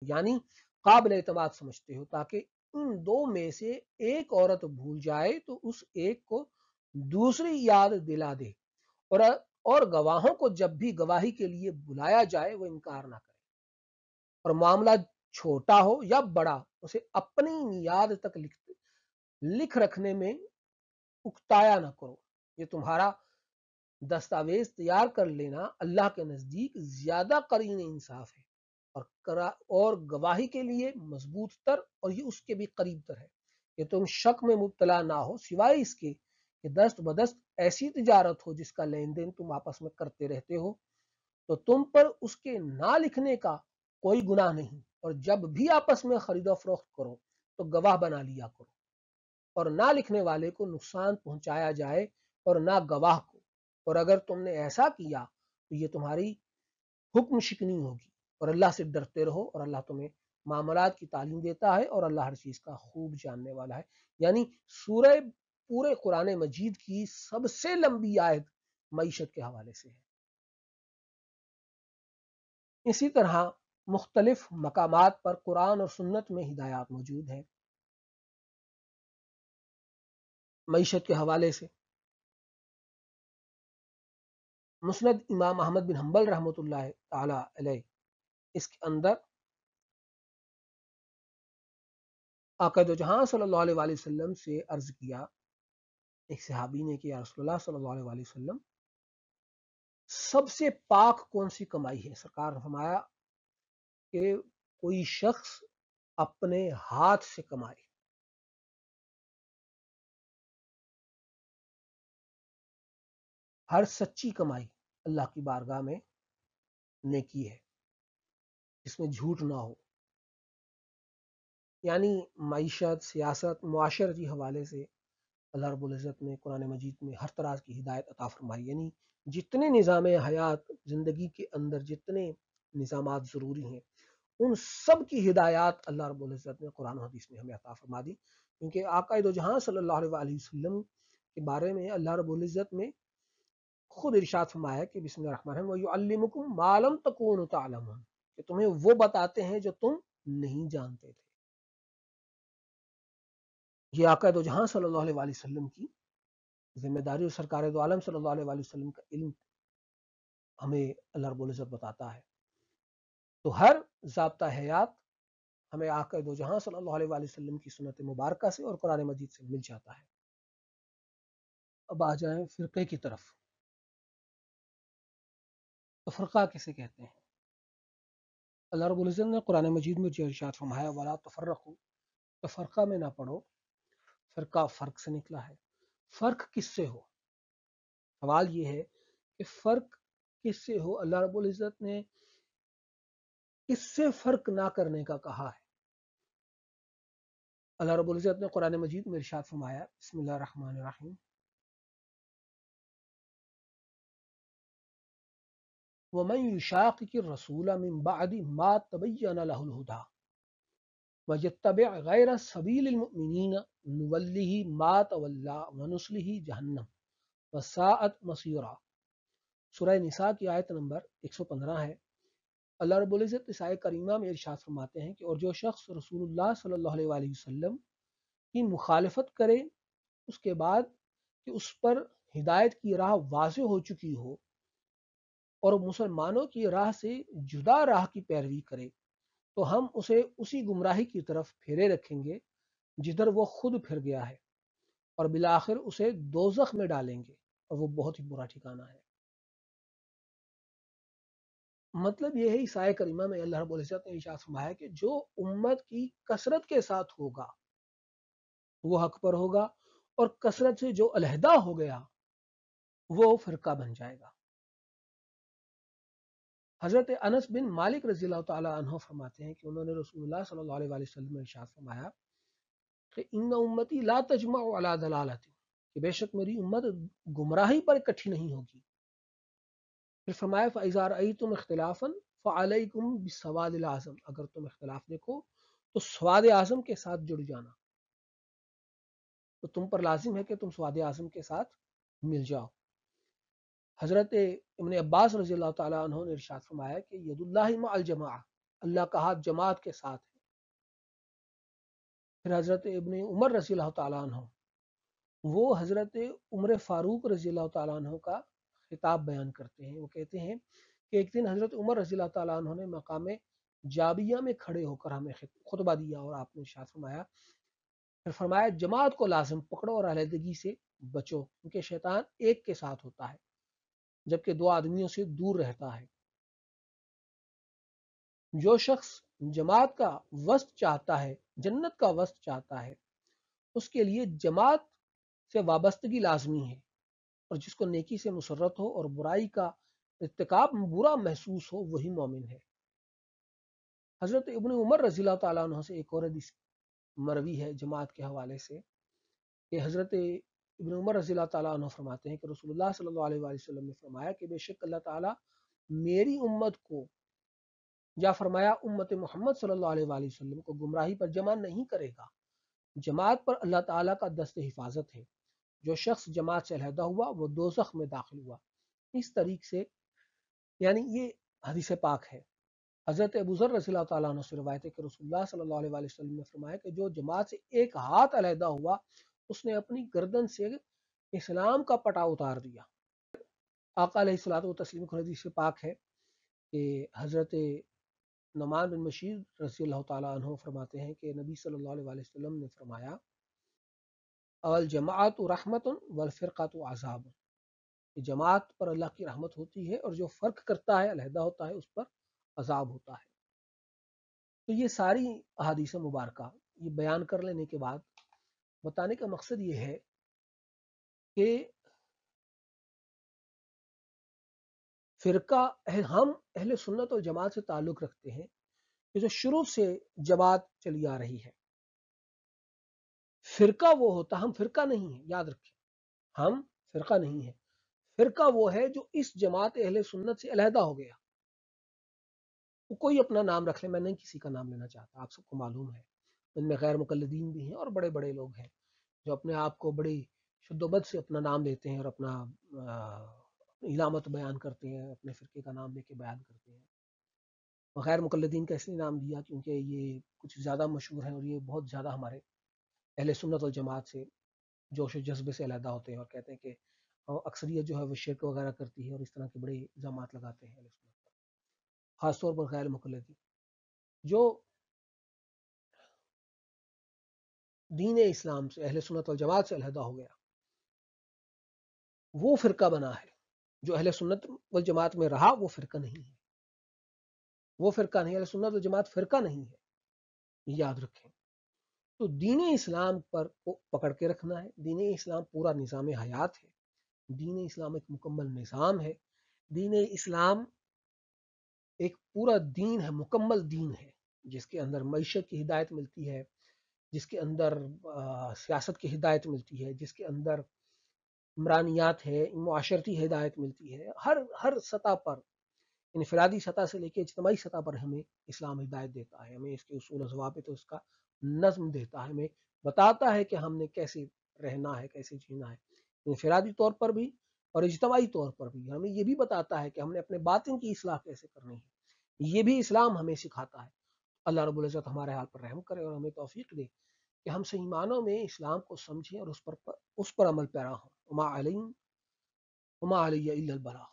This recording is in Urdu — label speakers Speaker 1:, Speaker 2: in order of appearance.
Speaker 1: یعنی قابل اعتماد سمجھتے ہو، تاکہ ان دو میں سے ایک عورت بھول جائے تو اس ایک کو دوسری یاد دلا دے، اور اور گواہوں کو جب بھی گواہی کے لیے بلایا جائے وہ انکار نہ کرے، اور معاملہ چھوٹا ہو یا بڑا اسے اپنی یاد تک لکھ رکھنے میں اکتایا نہ کرو۔ یہ تمہارا دستاویز تیار کر لینا اللہ کے نزدیک زیادہ قرین انصاف ہے، اور گواہی کے لیے مضبوط تر، اور یہ اس کے بھی قریب تر ہے کہ تم شک میں مبتلا نہ ہو، سوائے اس کے کہ دست بدست ایسی تجارت ہو جس کا لین دین تم آپس میں کرتے رہتے ہو، تو تم پر اس کے نہ لکھنے کا کوئی گناہ نہیں، اور جب بھی آپس میں خرید و فروخت کرو تو گواہ بنا لیا کرو، اور نہ لکھنے والے کو نقصان پہنچایا جائے اور نہ گواہ کو، اور اگر تم نے ایسا کیا تو یہ تمہاری حکم شکنی ہوگی، اور اللہ سے ڈرتے رہو، اور اللہ تمہیں معاملات کی تعلیم دیتا ہے، اور اللہ ہر چیز کا خوب جاننے والا ہے۔ یعنی سورہ پورے قرآن مجید کی سب سے لمبی آیت معیشت کے حوالے سے ہے۔ اسی طرح مختلف مقامات پر قرآن اور سنت میں ہدایات موجود ہیں معیشت کے حوالے سے۔ مسند امام احمد بن حنبل رحمۃ اللہ تعالی علیہ، اس کے اندر آقا دو جہاں صلی اللہ علیہ وآلہ وسلم سے عرض کیا، ایک صحابی نے کہ یا رسول اللہ صلی اللہ علیہ وآلہ وسلم، سب سے پاک کون سی کمائی ہے؟ سرکار نے فرمایا کہ کوئی شخص اپنے ہاتھ سے کمائے۔ ہر سچی کمائی اللہ کی بارگاہ میں نیکی ہے، جس میں جھوٹ نہ ہو۔ یعنی معیشت، سیاست، معاشرتی حوالے سے اللہ رب العزت نے قرآن مجید میں ہر طرح کی ہدایت عطا فرمائی، یعنی جتنے نظام حیات زندگی کے اندر جتنے نظامات ضروری ہیں ان سب کی ہدایات اللہ رب العزت نے قرآن و حدیث میں ہمیں عطا فرما دی، کیونکہ آقا دو جہاں صلی اللہ علیہ وآلہ وسلم کے بارے میں اللہ رب العزت نے خود ارشاد فرمایا کہ بسم اللہ الرحمن الرحیم وَيُعَلِّمُكُم مَّا لَمْ تَكُونُوا تَعْلَمُونَ، کہ تمہیں وہ بتاتے ہیں جو تم نہیں جانتے تھے۔ یہ آقا دو جہاں صلی اللہ علیہ وآلہ وسلم کی ذمہ داری، اور سرکار دو عالم صلی اللہ علیہ وآلہ وسلم کا علم ہمیں اللہ رب العزت بتاتا ہے۔ تو ہر ضابطہ حیات ہمیں آقا دو جہاں صلی اللہ علیہ وآلہ وسلم کی سنت مبارکہ سے اور قرآن مجید سے مل جاتا ہے۔ اب آ جائیں فرقے کی طرف۔ تو فرقہ کسے کہتے ہیں؟ اللہ رب العزت نے قرآن مجید میں جو ارشاد فرمایا وَلَا تَفَرَّقُوا، تو فرقہ میں نہ پڑھو، فرقہ فرق سے نکلا ہے۔ فرق کس سے ہو؟ سوال یہ ہے کہ فرق کس سے ہو؟ اللہ رب العزت نے کس سے فرق نہ کرنے کا کہا ہے؟ اللہ رب العزت نے قرآن مجید میں ارشاد فرمایا، بسم اللہ الرحمن الرحیم، وَمَن يُشَاقِقِ الرَّسُولَ مِن بَعْدِ مَا تَبَيَّنَ لَهُ الْهُدَىٰ وَيَتَّبِعْ غَيْرَ سَبِيلِ الْمُؤْمِنِينَ نُوَلِّهِ مَا تَوَلَّىٰ وَنُصْلِهِ جَهَنَّمَ وَسَاءَتْ مَصِيرًا۔ سورہ نساء کی آیت نمبر 115 ہے۔ اللہ رب العزت اس آیت کریمہ میں ارشاد فرماتے ہیں کہ اور جو شخص رسول اللہ صلی اللہ علیہ وآلہ وسلم کی مخالفت کرے اس کے بعد کہ اس پر ہدایت کی راہ واضح ہو چکی ہو، اور مسلمانوں کی راہ سے جدا راہ کی پیروی کرے، تو ہم اسے اسی گمراہی کی طرف پھیرے رکھیں گے جدھر وہ خود پھر گیا ہے، اور بالآخر اسے دوزخ میں ڈالیں گے، اور وہ بہت ہی برا ٹھکانہ ہے۔ مطلب یہ ہے اس آیت کریمہ میں اللہ رب العزت نے ارشاد فرمایا کہ جو امت کی کثرت کے ساتھ ہوگا وہ حق پر ہوگا، اور کثرت سے جو علیحدہ ہو گیا وہ فرقہ بن جائے گا۔ حضرت انس بن مالک رضی اللہ تعالی عنہ فرماتے ہیں کہ انہوں نے رسول اللہ صلی اللہ علیہ وآلہ وسلم میں ارشاد فرمایا کہ ان امتی لا تجمع علی ضلالۃ، کہ بے شک میری امت گمراہی پر اکٹھی نہیں ہوگی۔ پھر فرمایا فاذا رأیتم اختلافا فعلیکم بالسواد الاعظم، اگر تم اختلاف دیکھو تو سواد اعظم کے ساتھ جڑ جانا، تو تم پر لازم ہے کہ تم سواد اعظم کے ساتھ مل جاؤ۔ حضرت ابن عباس رضی اللہ تعالیٰ عنہ نے ارشاد فرمایا کہ ید اللہ مع الجماعہ، اللہ کا ہاتھ جماعت کے ساتھ ہے۔ پھر حضرت ابن عمر رضی اللہ تعالیٰ عنہ، وہ حضرت عمر فاروق رضی اللہ تعالیٰ عنہ کا خطاب بیان کرتے ہیں۔ وہ کہتے ہیں کہ ایک دن حضرت عمر رضی اللہ تعالیٰ عنہ نے مقام جابیہ میں کھڑے ہو کر ہمیں خطبہ دیا، اور آپ نے ارشاد فرمایا، پھر فرمایا جماعت کو لازم پکڑو اور علیحدگی سے بچو، کیونکہ شیطان ایک کے ساتھ ہوتا ہے جبکہ دو آدمیوں سے دور رہتا ہے۔ جو شخص جماعت کا وسط چاہتا ہے، جنت کا وسط چاہتا ہے، اس کے لیے جماعت سے وابستگی لازمی ہے، اور جس کو نیکی سے مسرت ہو اور برائی کا ارتکاب برا محسوس ہو وہی مومن ہے۔ حضرت ابن عمر رضی اللہ تعالیٰ عنہ سے ایک اور حدیث مروی ہے جماعت کے حوالے سے، کہ حضرت ابن عمر رضی اللہ تعالیٰ عنہ فرماتے ہیں کہ رسول اللہ صلی اللہ علیہ وآلہ وسلم نے فرمایا کہ بے شک اللہ تعالیٰ میری امت کو، یا فرمایا امت محمد صلی اللہ علیہ وآلہ وسلم کو گمراہی پر جمع نہیں کرے گا، جماعت پر اللہ تعالیٰ کا دست حفاظت ہے، جو شخص جماعت سے علیحدہ ہوا وہ دوزخ میں داخل ہوا۔ اس طریق سے یعنی یہ حدیث پاک ہے۔ حضرت ابو ذر رضی اللہ تعالیٰ عنہ سے روایت ہے کہ رسول اللہ صلی اللہ علیہ وآلہ وسلم نے فرمایا کہ جو جماعت سے ایک ہاتھ علیحدہ ہوا اس نے اپنی گردن سے اسلام کا پٹا اتار دیا۔ آقا علیہ الصلوۃ والتسلیم کی حدیث پاک ہے کہ حضرت نعمان بن بشیر رضی اللہ تعالیٰ عنہ فرماتے ہیں کہ نبی صلی اللہ علیہ وآلہ وسلم نے فرمایا الجماعت رحمت والفرقۃ عذاب، جماعت پر اللہ کی رحمت ہوتی ہے اور جو فرق کرتا ہے، علیحدہ ہوتا ہے، اس پر عذاب ہوتا ہے۔ تو یہ ساری احادیث مبارکہ یہ بیان کر لینے کے بعد بتانے کا مقصد یہ ہے کہ فرقہ ہم اہل سنت اور جماعت سے تعلق رکھتے ہیں کہ جو شروع سے جماعت چلی آ رہی ہے۔ فرقہ وہ ہوتا، ہم فرقہ نہیں ہیں، یاد رکھیں، ہم فرقہ نہیں ہیں۔ فرقہ وہ ہے جو اس جماعت اہل سنت سے علیحدہ ہو گیا۔ وہ کوئی اپنا نام رکھ لے، میں نہیں کسی کا نام لینا چاہتا، آپ سب کو معلوم ہے ان میں غیر مقلدین بھی ہیں اور بڑے بڑے لوگ ہیں جو اپنے آپ کو بڑی شد و بد سے اپنا نام لیتے ہیں اور اپنا علامت بیان کرتے ہیں، اپنے فرقے کا نام لے کے بیان کرتے ہیں۔ غیر مقلدین کا اس لیے نام دیا کیونکہ یہ کچھ زیادہ مشہور ہیں اور یہ بہت زیادہ ہمارے اہل سنت والجماعت سے جوش و جذبے سے علیحدہ ہوتے ہیں اور کہتے ہیں کہ اکثریت جو ہے وہ شرک وغیرہ کرتی ہے اور اس طرح کے بڑے الزامات لگاتے ہیں اہل سنت پر، خاص طور پر غیر مقلدین جو دین اسلام سے، اہل سنت والجماعت سے علیحدہ ہو گیا، وہ فرقہ بنا ہے۔ جو اہل سنت والجماعت میں رہا وہ فرقہ نہیں ہے، وہ فرقہ نہیں، اہل سنت والجماعت فرقہ نہیں ہے، یاد رکھیں۔ تو دین اسلام پر کو پکڑ کے رکھنا ہے۔ دین اسلام پورا نظام حیات ہے، دین اسلام ایک مکمل نظام ہے، دین اسلام ایک پورا دین ہے، مکمل دین ہے، جس کے اندر معیشت کی ہدایت ملتی ہے، جس کے اندر سیاست کی ہدایت ملتی ہے، جس کے اندر عمرانیات ہے، معاشرتی ہدایت ملتی ہے، ہر سطح پر، انفرادی سطح سے لے کے اجتماعی سطح پر ہمیں اسلام ہدایت دیتا ہے، ہمیں اس کے اصول و ضوابط، اس کا نظم دیتا ہے، ہمیں بتاتا ہے کہ ہم نے کیسے رہنا ہے، کیسے جینا ہے، انفرادی طور پر بھی اور اجتماعی طور پر بھی۔ ہمیں یہ بھی بتاتا ہے کہ ہم نے اپنے باطن کی اصلاح کیسے کرنی ہے، یہ بھی اسلام ہمیں سکھاتا ہے۔ اللہ رب العزت ہمارے حال پر رحم کرے اور ہمیں توفیق دے کہ ہم صحیح معنوں میں اسلام کو سمجھیں اور اس پر عمل پیرا ہوں۔ وما علی الا البلاغ۔